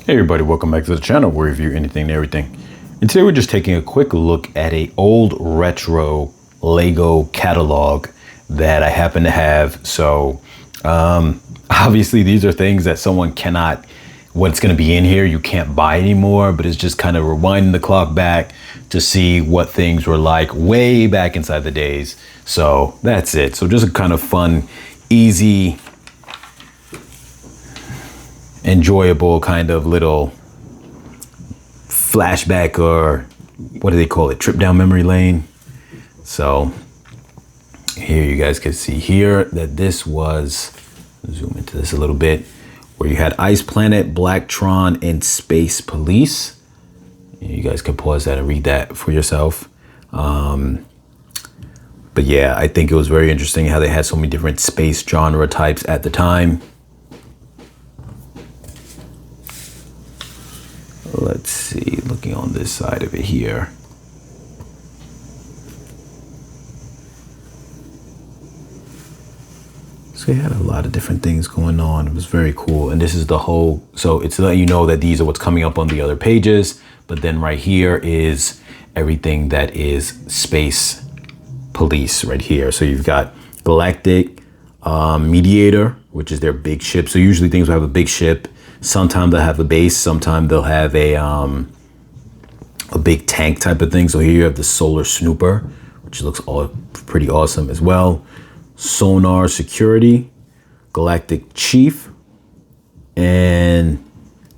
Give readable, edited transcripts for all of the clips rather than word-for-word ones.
Hey everybody, welcome back to the channel where we review anything and everything. And today we're just taking a quick look at a old retro Lego catalog that I happen to have. So obviously these are things that someone cannot, what's going to be in here, you can't buy anymore, but it's just kind of rewinding the clock back to see what things were like way back inside the days. So that's it. So just a kind of fun, easy, enjoyable kind of little flashback, or what do they call it, trip down memory lane. So here you guys can see here that this was, zoom into this a little bit, where you had Ice Planet, Blacktron, and Space Police. You guys can pause that and read that for yourself. But yeah, I think it was very interesting how they had so many different space genre types at the time. Let's see, looking on this side of it here. So they had a lot of different things going on. It was very cool. And this is the whole, so it's to let you know that these are what's coming up on the other pages. But then right here is everything that is Space Police right here. So you've got Galactic Mediator, which is their big ship. So usually things will have a big ship. Sometimes they'll have a base, sometimes they'll have a big tank type of thing. So here you have the Solar Snooper, which looks all pretty awesome as well. Sonar Security, Galactic Chief, and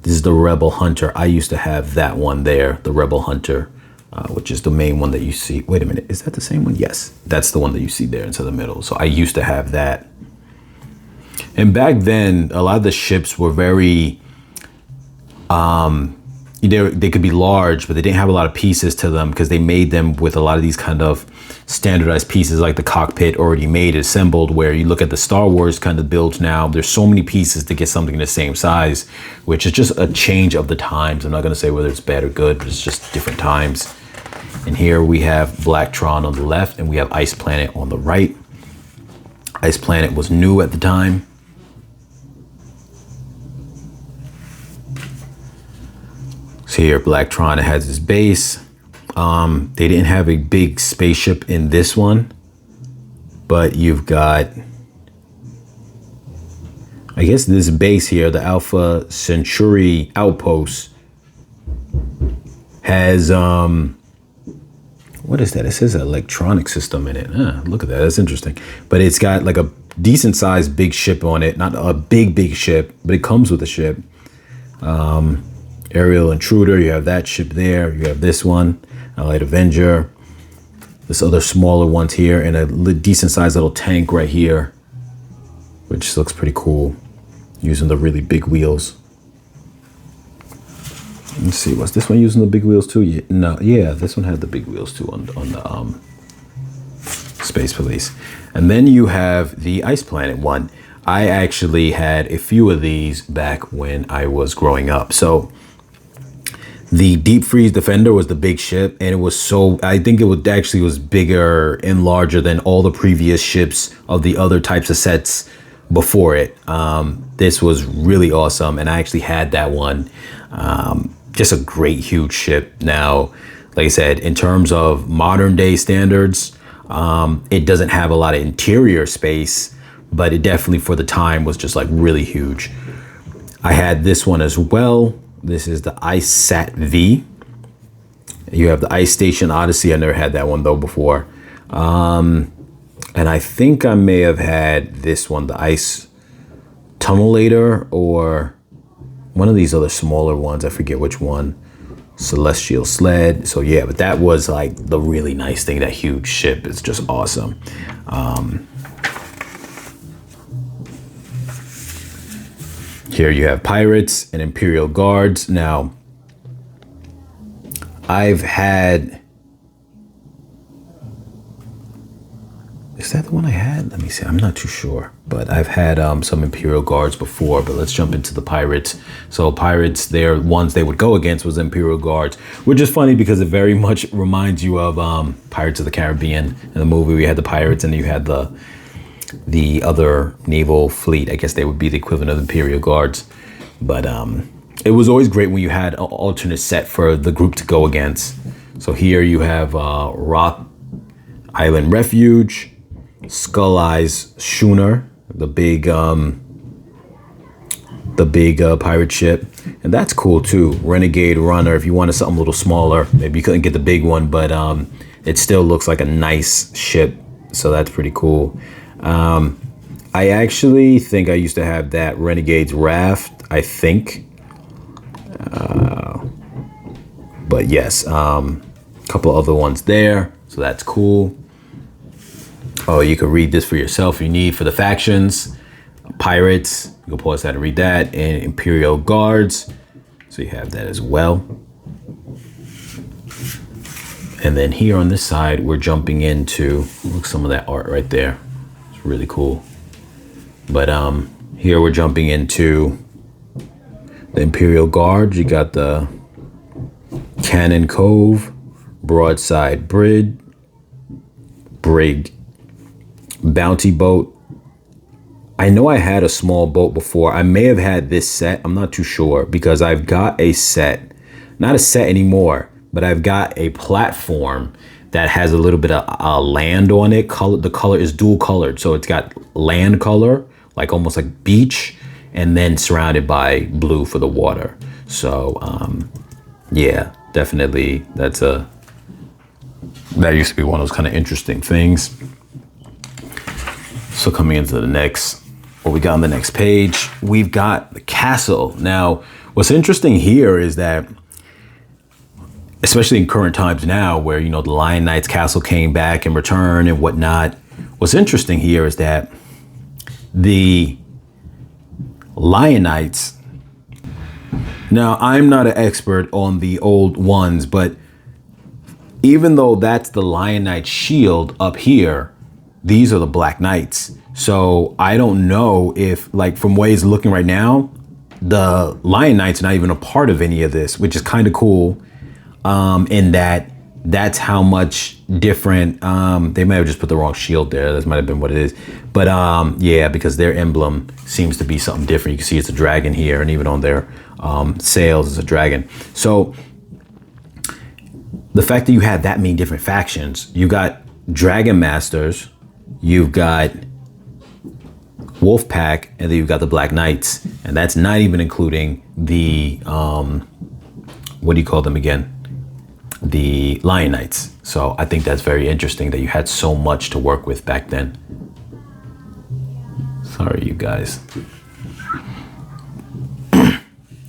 this is the Rebel Hunter. I used to have that one there, the Rebel Hunter, which is the main one that you see. Wait a minute, is that the same one? Yes, that's the one that you see there into the middle. So I used to have that. And back then, a lot of the ships were very, they could be large, but they didn't have a lot of pieces to them because they made them with a lot of these kind of standardized pieces, like the cockpit already made, assembled, where you look at the Star Wars kind of builds now, there's so many pieces to get something the same size, which is just a change of the times. I'm not going to say whether it's bad or good, but it's just different times. And here we have Blacktron on the left, and we have Ice Planet on the right. Ice Planet was new at the time. So here, Blacktron has his base. They didn't have a big spaceship in this one, but you've got, I guess this base here, the Alpha Centauri Outpost, has, what is that? It says an electronic system in it. Look at that, that's interesting. But it's got like a decent sized big ship on it, not a big ship, but it comes with a ship. Aerial Intruder, you have that ship there. You have this one, Allied Avenger. This other smaller ones here, and a decent sized little tank right here, which looks pretty cool, using the really big wheels. Let's see, was this one using the big wheels too? No, yeah, this one had the big wheels too on the Space Police. And then you have the Ice Planet one. I actually had a few of these back when I was growing up. So the Deep Freeze Defender was the big ship, and it was so, I think it would actually was bigger and larger than all the previous ships of the other types of sets before it. This was really awesome, and I actually had that one. Just a great huge ship. Now, like I said, in terms of modern day standards, it doesn't have a lot of interior space, but it definitely for the time was just like really huge. I had this one as well. This is the Ice Sat V. You have the Ice Station Odyssey. I never had that one though before. And I think I may have had this one, the Ice Tunnelator, or one of these other smaller ones. I forget which one. Celestial Sled. So yeah, but that was like the really nice thing. That huge ship is just awesome. Here you have Pirates and Imperial Guards. Now, I've had, is that the one I had? Let me see, I'm not too sure. But I've had some Imperial Guards before, but let's jump into the Pirates. So Pirates, their ones they would go against was Imperial Guards, which is funny because it very much reminds you of Pirates of the Caribbean. In the movie, we had the Pirates and you had the other naval fleet. I guess they would be the equivalent of Imperial Guards. But it was always great when you had an alternate set for the group to go against. So here you have Rock Island Refuge, Skull Eyes Schooner, the big pirate ship, and that's cool too. Renegade Runner, if you wanted something a little smaller, maybe you couldn't get the big one, but it still looks like a nice ship, so that's pretty cool. I actually think I used to have that Renegade's Raft, I think. But yes, a couple other ones there, so that's cool. Oh, you can read this for yourself if you need for the factions. Pirates, you can pause that and read that, and Imperial Guards, so you have that as well. And then here on this side, we're jumping into, look, some of that art right there. It's really cool. But here we're jumping into the Imperial Guard. You got the Cannon Cove, Broadside Brig, Bounty Boat. I know I had a small boat before. I may have had this set. I'm not too sure because I've got a set, not a set anymore, but I've got a platform that has a little bit of land on it. The color is dual colored. So it's got land color, like almost like beach, and then surrounded by blue for the water. So yeah, definitely that used to be one of those kind of interesting things. So coming into the next, what we got on the next page, we've got the castle. Now, what's interesting here is that, especially in current times now, where, you know, the Lion Knight's castle came back and returned and whatnot, what's interesting here is that the Lion Knights, now I'm not an expert on the old ones, but even though that's the Lion Knight shield up here, these are the Black Knights. So I don't know if, like, from ways looking right now, the Lion Knight's not even a part of any of this, which is kind of cool. In that's how much different, they might have just put the wrong shield there. That might have been what it is. But yeah, because their emblem seems to be something different. You can see it's a dragon here, and even on their sails is a dragon. So the fact that you had that many different factions, you got Dragon Masters, you've got Wolf Pack, and then you've got the Black Knights, and that's not even including the what do you call them again? The Lion Knights. So I think that's very interesting that you had so much to work with back then. Sorry, you guys.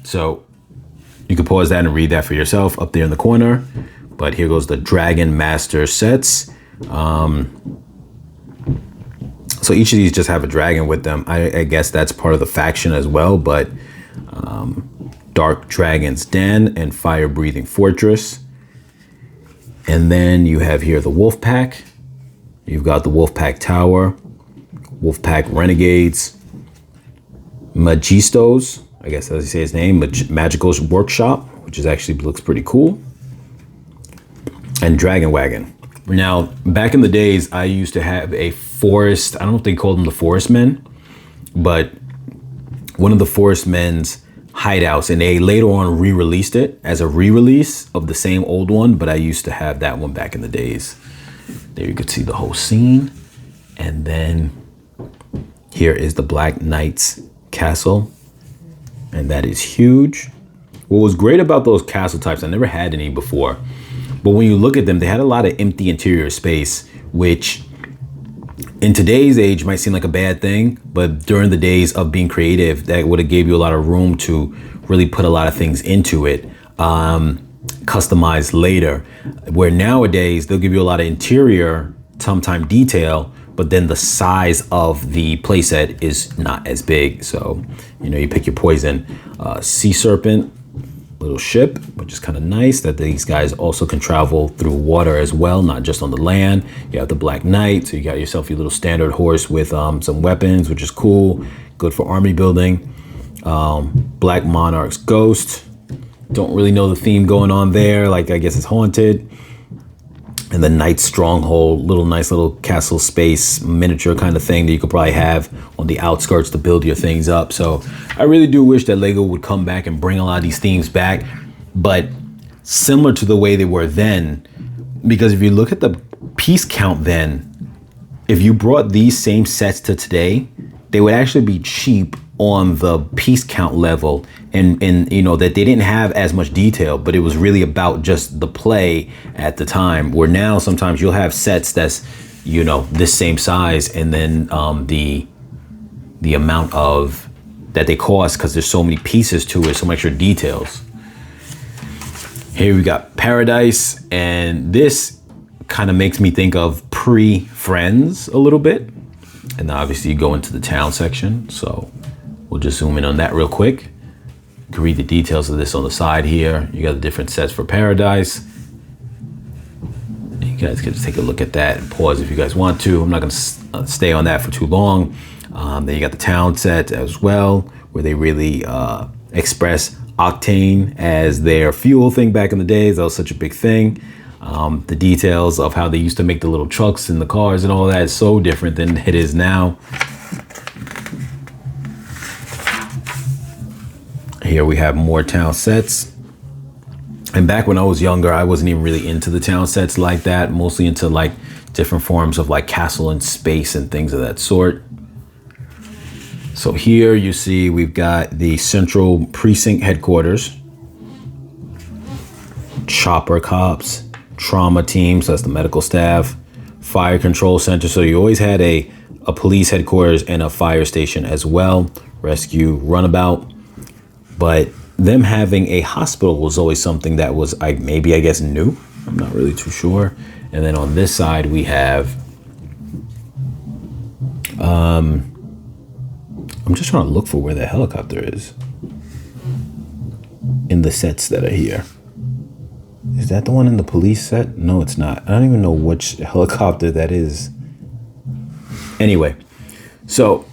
So you can pause that and read that for yourself up there in the corner. But here goes the Dragon Master sets. So each of these just have a dragon with them. I guess that's part of the faction as well, but Dark Dragon's Den and Fire Breathing Fortress. And then you have here the Wolf Pack. You've got the Wolf Pack Tower, Wolf Pack Renegades, Magistos, I guess as you say his name, Magical's Workshop, which is actually looks pretty cool, and Dragon Wagon. Now, back in the days, I used to have a forest, I don't know if they called them the Forest Men, but one of the Forest Men's hideouts, and they later on re-released it as a re-release of the same old one, but I used to have that one back in the days. There you could see the whole scene. And then here is the Black Knight's castle, and that is huge. What was great about those castle types, I never had any before, but when you look at them, they had a lot of empty interior space, which in today's age might seem like a bad thing, but during the days of being creative, that would have gave you a lot of room to really put a lot of things into it, customized later. Where nowadays, they'll give you a lot of interior, sometime detail, but then the size of the playset is not as big. So, you know, you pick your poison. Sea Serpent, little ship, which is kind of nice that these guys also can travel through water as well, not just on the land. You have the Black Knight, so you got yourself your little standard horse with some weapons, which is cool, good for army building. Black Monarch's Ghost, don't really know the theme going on there, like I guess it's haunted. And the Knight Stronghold, little nice little castle space, miniature kind of thing that you could probably have on the outskirts to build your things up. So I really do wish that Lego would come back and bring a lot of these themes back, but similar to the way they were then, because if you look at the piece count then, if you brought these same sets to today, they would actually be cheap on the piece count level, and you know that they didn't have as much detail, but it was really about just the play at the time. Where now sometimes you'll have sets that's, you know, this same size, and then the amount of that they cost because there's so many pieces to it, so much extra details. Here we got Paradise, and this kind of makes me think of pre-Friends a little bit. And obviously you go into the town section, so we'll just zoom in on that real quick. You can read the details of this on the side here. You got the different sets for Paradise. You guys can just take a look at that and pause if you guys want to. I'm not going to stay on that for too long. Then you got the town set as well, where they really express octane as their fuel thing back in the days. That was such a big thing. The details of how they used to make the little trucks and the cars and all that is so different than it is now. Here we have more town sets. And back when I was younger, I wasn't even really into the town sets like that, mostly into like different forms of like castle and space and things of that sort. So here you see we've got the Central Precinct Headquarters, Chopper Cops, Trauma Team, so that's the medical staff, Fire Control Center. So you always had a police headquarters and a fire station as well, rescue, runabout. But them having a hospital was always something that was maybe I guess new. I'm not really too sure. And then on this side we have I'm just trying to look for where the helicopter is in the sets that are here. Is that the one in the police set? No, it's not. I don't even know which helicopter that is. Anyway, so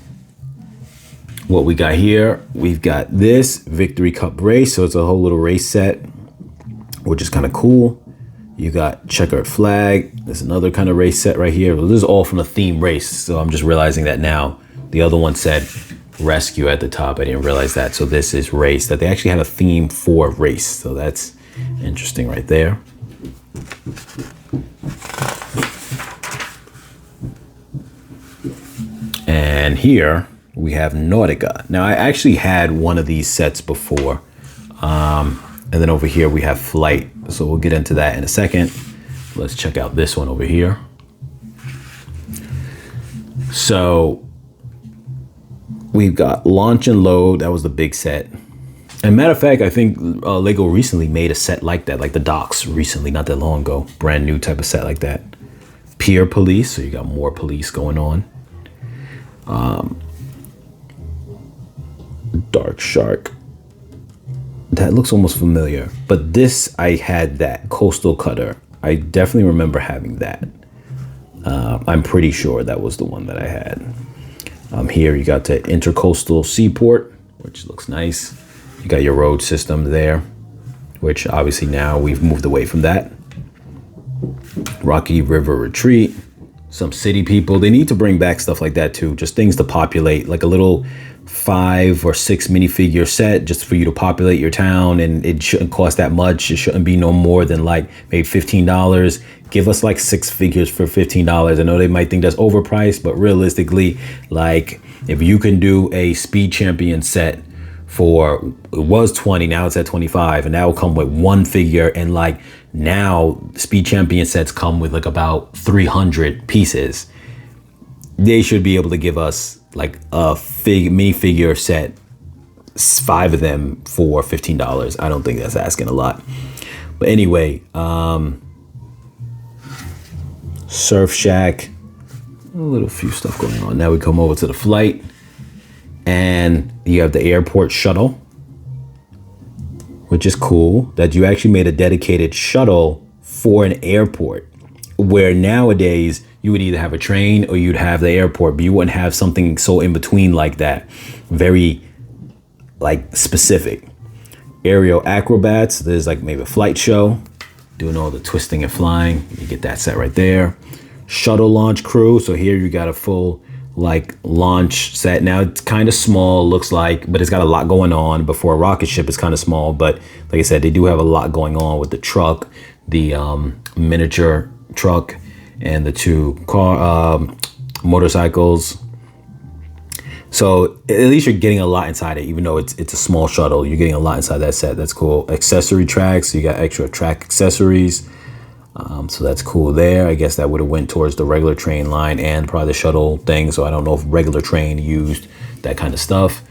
what we got here, we've got this Victory Cup race. So it's a whole little race set, which is kind of cool. You got checkered flag. There's another kind of race set right here. Well, this is all from a theme race. So I'm just realizing that now. The other one said rescue at the top. I didn't realize that. So this is race, that they actually have a theme for race. So that's interesting right there. And here we have Nautica. Now I actually had one of these sets before. And then over here we have Flight. So we'll get into that in a second. Let's check out this one over here. So we've got Launch and Load. That was the big set. And matter of fact, I think Lego recently made a set like that, like the docks recently, not that long ago. Brand new type of set like that. Pier Police, so you got more police going on. Dark Shark. That looks almost familiar. But this, I had that. Coastal Cutter. I definitely remember having that. I'm pretty sure that was the one that I had. Here you got the Intercoastal Seaport, which looks nice. You got your road system there, which obviously now we've moved away from that. Rocky River Retreat, some city people. They need to bring back stuff like that too. Just things to populate, like a little 5 or 6 minifigure set just for you to populate your town. And it shouldn't cost that much. It shouldn't be no more than like maybe $15. Give us like 6 figures for $15. I know they might think that's overpriced, but realistically, like if you can do a Speed Champion set for, it was 20, now it's at 25, and that will come with 1 figure. And like now Speed Champion sets come with like about 300 pieces. They should be able to give us like a minifigure set, 5 of them for $15. I don't think that's asking a lot. But anyway, Surf Shack, a little few stuff going on. Now we come over to the Flight, and you have the airport shuttle, which is cool that you actually made a dedicated shuttle for an airport, where nowadays you would either have a train or you'd have the airport, but you wouldn't have something so in between like that. Very like specific. Aerial acrobats, there's like maybe a flight show. doing all the twisting and flying. You get that set right there. Shuttle launch crew. So here you got a full like launch set. Now it's kind of small, looks like, but it's got a lot going on. Before a rocket ship is kind of small, but like I said, they do have a lot going on with the truck, the miniature truck, and the two motorcycles. So at least you're getting a lot inside it, even though it's a small shuttle. You're getting a lot inside that set. That's cool. Accessory tracks. So you got extra track accessories. So that's cool there. I guess that would have went towards the regular train line and probably the shuttle thing. So I don't know if regular train used that kind of stuff.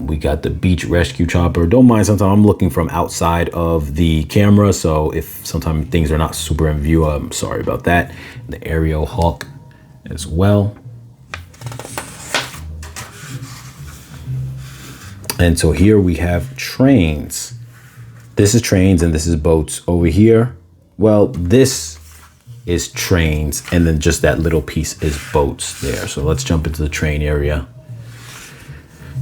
We got the beach rescue chopper. Don't mind, sometimes I'm looking from outside of the camera. So if sometimes things are not super in view, I'm sorry about that. The aerial hawk as well. And so here we have trains. This is trains and this is boats. Over here, well, this is trains, and then just that little piece is boats there. So let's jump into the train area.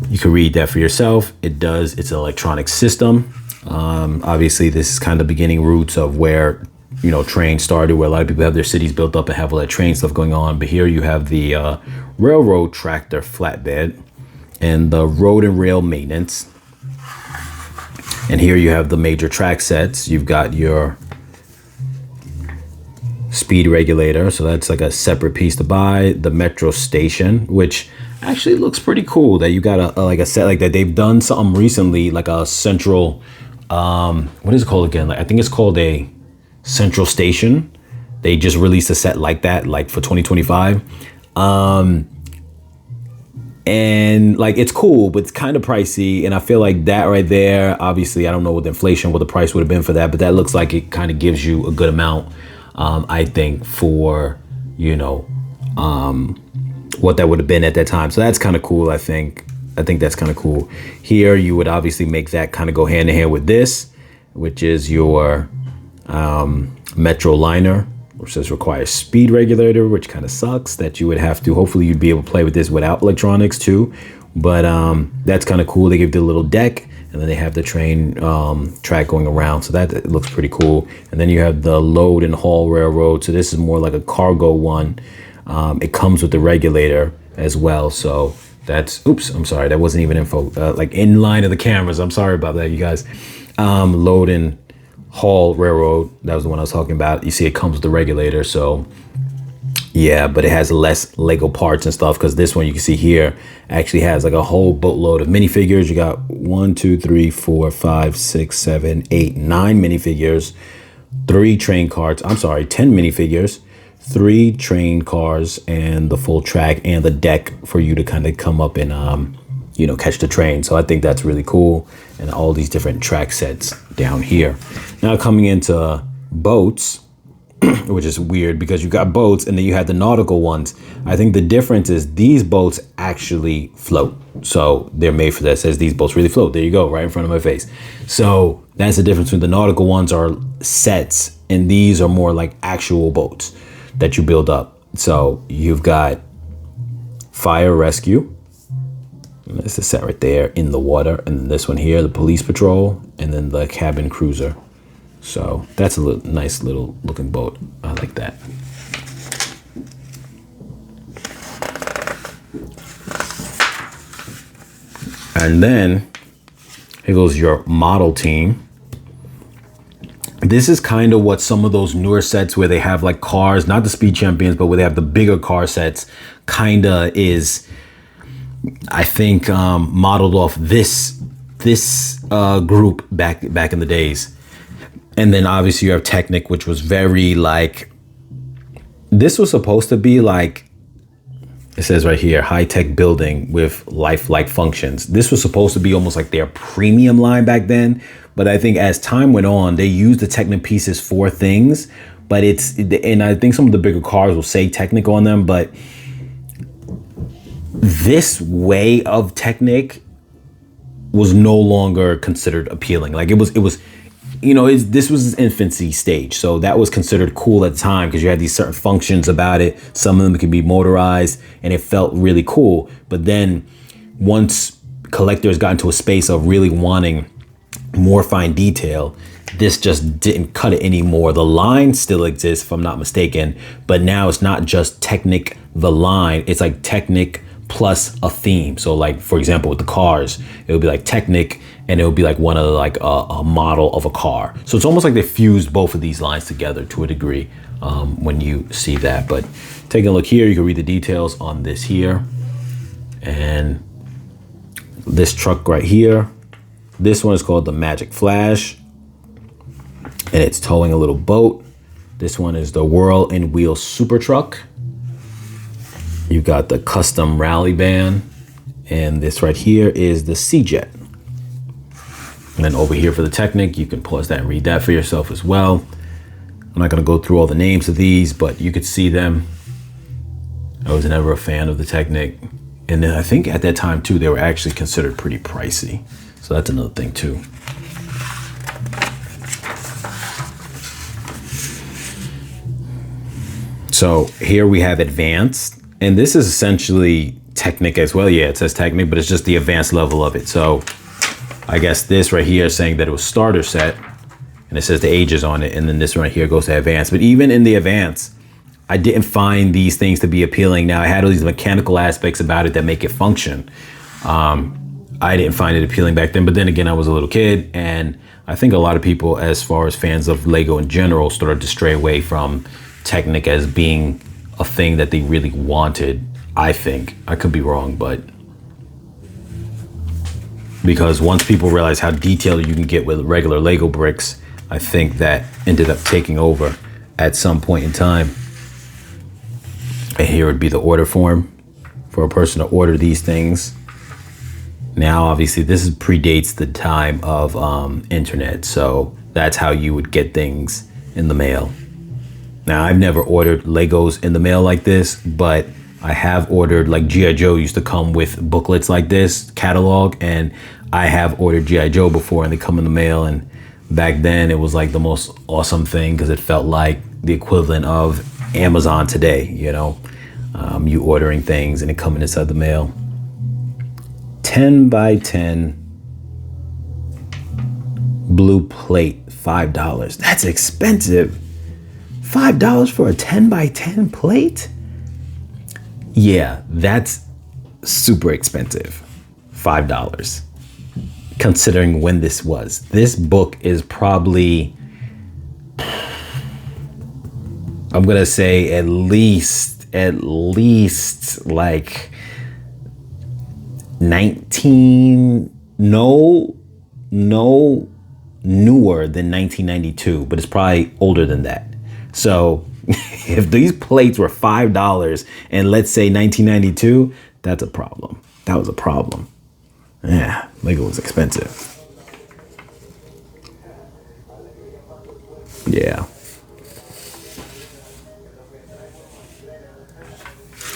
You can read that for yourself. It's an electronic system. Obviously, this is kind of the beginning roots of where, you know, trains started, where a lot of people have their cities built up and have all that train stuff going on. But here you have the railroad tractor flatbed and the road and rail maintenance. And here you have the major track sets. You've got your speed regulator, so that's like a separate piece to buy. The metro station, which actually looks pretty cool, that you got a like a set like that. They've done something recently, like a central what is it called again? Like, I think it's called a central station. They just released a set like that, like for 2025. And like, it's cool, but it's kind of pricey. And I feel like that right there, obviously, I don't know what the inflation, what the price would have been for that, but that looks like it kind of gives you a good amount, I think, for, you know, what that would have been at that time. So that's kind of cool, I think. I think that's kind of cool. Here, you would obviously make that kind of go hand in hand with this, which is your metro liner, which says requires speed regulator, which kind of sucks that you would have to. Hopefully you'd be able to play with this without electronics too. But that's kind of cool. They give the little deck, and then they have the train track going around. So that looks pretty cool. And then you have the load and haul railroad. So this is more like a cargo one. It comes with the regulator as well. So that's, oops, I'm sorry. That wasn't even info, like in line of the cameras. I'm sorry about that, you guys. Load and haul railroad, that was the one I was talking about. You see it comes with the regulator, so yeah, but it has less Lego parts and stuff, because this one you can see here actually has like a whole boatload of minifigures. You got 1, 2, 3, 4, 5, 6, 7, 8, 9 minifigures, 3 train carts, 10 minifigures, 3 train cars, and the full track and the deck for you to kind of come up and you know, catch the train. So I think that's really cool. And all these different track sets down here. Now coming into boats, which is weird because you got boats and then you have the nautical ones. I think the difference is these boats actually float. So they're made for that. It says these boats really float. There you go, right in front of my face. So that's the difference between the nautical ones are sets, and these are more like actual boats that you build up. So you've got fire rescue. That's the set right there in the water. And then this one here, the police patrol, and then the cabin cruiser. So that's a nice little looking boat. I like that. And then here goes your model team. This is kind of what some of those newer sets where they have like cars, not the Speed Champions, but where they have the bigger car sets, kind of is, I think, modeled off this group back in the days. And then obviously you have Technic, which was very like, this was supposed to be like, it says right here, high-tech building with lifelike functions. This was supposed to be almost like their premium line back then. But I think as time went on, they used the Technic pieces for things. But and I think some of the bigger cars will say Technic on them, but this way of Technic was no longer considered appealing. Like it was, you know, this was its infancy stage. So that was considered cool at the time because you had these certain functions about it. Some of them could be motorized and it felt really cool. But then once collectors got into a space of really wanting more fine detail. This just didn't cut it anymore. The line still exists, if I'm not mistaken, but now it's not just Technic the line, it's like Technic plus a theme. So like, for example, with the cars, it would be like Technic, and it would be like one of the, like a model of a car. So it's almost like they fused both of these lines together to a degree when you see that. But taking a look here, you can read the details on this here. And this truck right here, this one is called the Magic Flash, and it's towing a little boat. This one is the Whirl and Wheel Super Truck. You've got the custom rally van, and this right here is the C-Jet. And then over here for the Technic, you can pause that and read that for yourself as well. I'm not gonna go through all the names of these, but you could see them. I was never a fan of the Technic. And then I think at that time too, they were actually considered pretty pricey. So that's another thing too. So here we have Advanced, and this is essentially Technic as well. Yeah, it says Technic, but it's just the advanced level of it. So I guess this right here is saying that it was starter set, and it says the ages on it, and then this one right here goes to Advanced. But even in the Advanced, I didn't find these things to be appealing. Now, I had all these mechanical aspects about it that make it function. I didn't find it appealing back then, but then again, I was a little kid, and I think a lot of people, as far as fans of Lego in general, started to stray away from Technic as being a thing that they really wanted. I think. I could be wrong, but because once people realized how detailed you can get with regular Lego bricks, I think that ended up taking over at some point in time. And here would be the order form for a person to order these things. Now, obviously, this predates the time of internet, so that's how you would get things in the mail. Now, I've never ordered Legos in the mail like this, but I have ordered, like G.I. Joe used to come with booklets like this, catalog, and I have ordered G.I. Joe before, and they come in the mail, and back then it was like the most awesome thing because it felt like the equivalent of Amazon today, you know, you ordering things and it coming inside the mail. 10 by 10 blue plate, $5. That's expensive. $5 for a 10 by 10 plate? Yeah, that's super expensive. $5. Considering when this was. This book is probably, I'm gonna say at least like 19, no newer than 1992, but it's probably older than that. So if these plates were $5 and let's say 1992, that's a problem. That was a problem. Yeah, Lego was expensive. Yeah.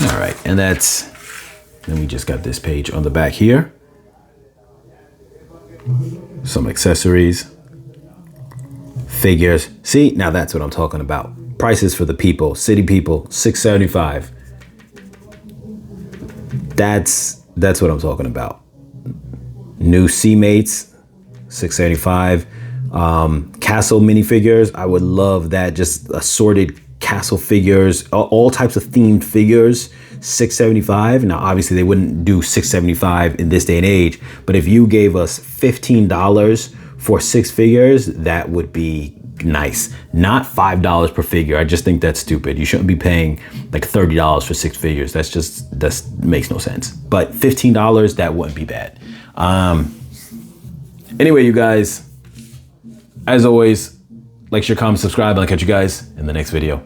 All right, and then we just got this page on the back here. Some accessories, figures. See, now that's what I'm talking about. Prices for the people, city people, $6.75. That's what I'm talking about. New C-Mates, $6.75. Castle minifigures, I would love that. Just assorted castle figures, all types of themed figures, $6.75. Now, obviously, they wouldn't do $6.75 in this day and age, but if you gave us $15 for 6 figures, that would be nice. Not $5 per figure. I just think that's stupid. You shouldn't be paying like $30 for 6 figures. That makes no sense. But $15, that wouldn't be bad. Anyway, you guys, as always, like, share, comment, subscribe, and I'll catch you guys in the next video.